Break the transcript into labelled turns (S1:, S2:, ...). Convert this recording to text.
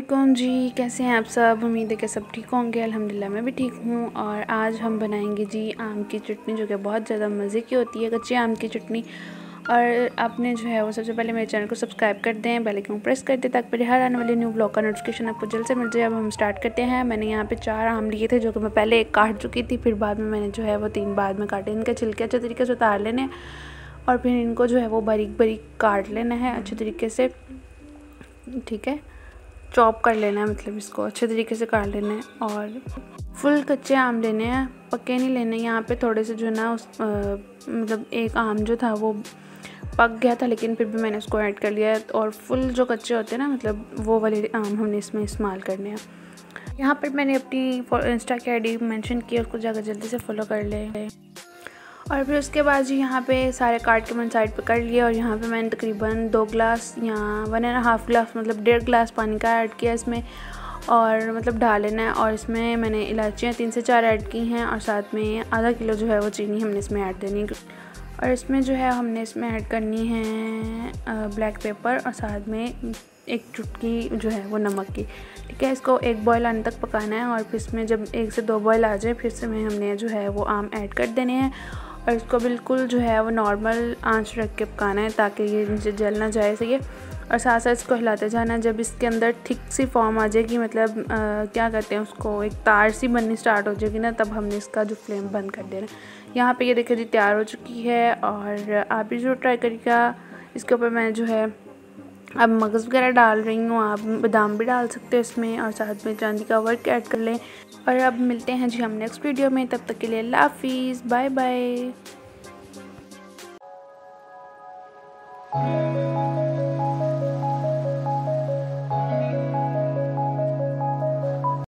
S1: अस्सलामुअलैकुम जी, कैसे हैं आप सब। उम्मीद है कि सब ठीक होंगे। अल्हम्दुलिल्लाह मैं भी ठीक हूँ। और आज हम बनाएंगे जी आम की चटनी, जो कि बहुत ज़्यादा मज़े की होती है, कच्चे आम की चटनी। और आपने जो है वो सबसे पहले मेरे चैनल को सब्सक्राइब कर दें, बेल आइकन प्रेस कर दें ताकि मेरे हर आने वाले न्यू ब्लॉग का नोटिफिकेशन आपको जल्द से मिल जाए। अब हम स्टार्ट करते हैं। मैंने यहाँ पे 4 आम लिए थे, जो कि मैं पहले एक काट चुकी थी, फिर बाद में मैंने जो है वो 3 बाद में काटे। इनके छिलके अच्छे तरीके से उतार लेने और फिर इनको जो है वो बारीक बारीक काट लेना है अच्छे तरीके से, ठीक है। चॉप कर लेना है, मतलब इसको अच्छे तरीके से काट लेना है। और फुल कच्चे आम लेने हैं, पक्के नहीं लेने। यहाँ पे थोड़े से जो है ना मतलब एक आम जो था वो पक गया था, लेकिन फिर भी मैंने उसको ऐड कर लिया। और फुल जो कच्चे होते हैं ना, मतलब वो वाले आम हमने इसमें इस्तेमाल करने हैं। यहाँ पर मैंने अपनी इंस्टा की आईडी मेंशन की, उसको जाकर जल्दी से फॉलो कर ले। और फिर उसके बाद जी यहाँ पे सारे काट के मैंने साइड पे कर लिए। और यहाँ पे मैंने तकरीबन 2 गिलास या 1.5 गिलास, मतलब 1.5 गिलास पानी का ऐड किया इसमें, और मतलब डाल लेना है। और इसमें मैंने इलायचियाँ 3 से 4 ऐड की हैं, और साथ में आधा किलो जो है वो चीनी हमने इसमें ऐड देनी है। और इसमें जो है हमने इसमें ऐड करनी है ब्लैक पेपर, और साथ में एक चुटकी जो है वो नमक की, ठीक है। इसको एक बॉयल आने तक पकाना है। और फिर इसमें जब 1 से 2 बॉयल आ जाए, फिर इसमें हमने जो है वो आम ऐड कर देने हैं। और इसको बिल्कुल जो है वो नॉर्मल आंच रख के पकाना है ताकि ये नीचे जल ना जाए सही है। और साथ साथ इसको हिलाते जाना। जब इसके अंदर थिक सी फॉर्म आ जाएगी, मतलब क्या कहते हैं उसको, एक तार सी बननी स्टार्ट हो जाएगी ना, तब हमने इसका जो फ्लेम बंद कर देना। यहाँ पे ये देखिए जी तैयार हो चुकी है। और आप भी जो ट्राई करिएगा। इसके ऊपर मैं जो है अब मगज़ वगैरह डाल रही हूँ, आप बादाम भी डाल सकते हो इसमें, और साथ में चांदी का वर्क ऐड कर लें। और अब मिलते हैं जी हम नेक्स्ट वीडियो में, तब तक के लिए अल्लाह हाफिज़, बाय बाय।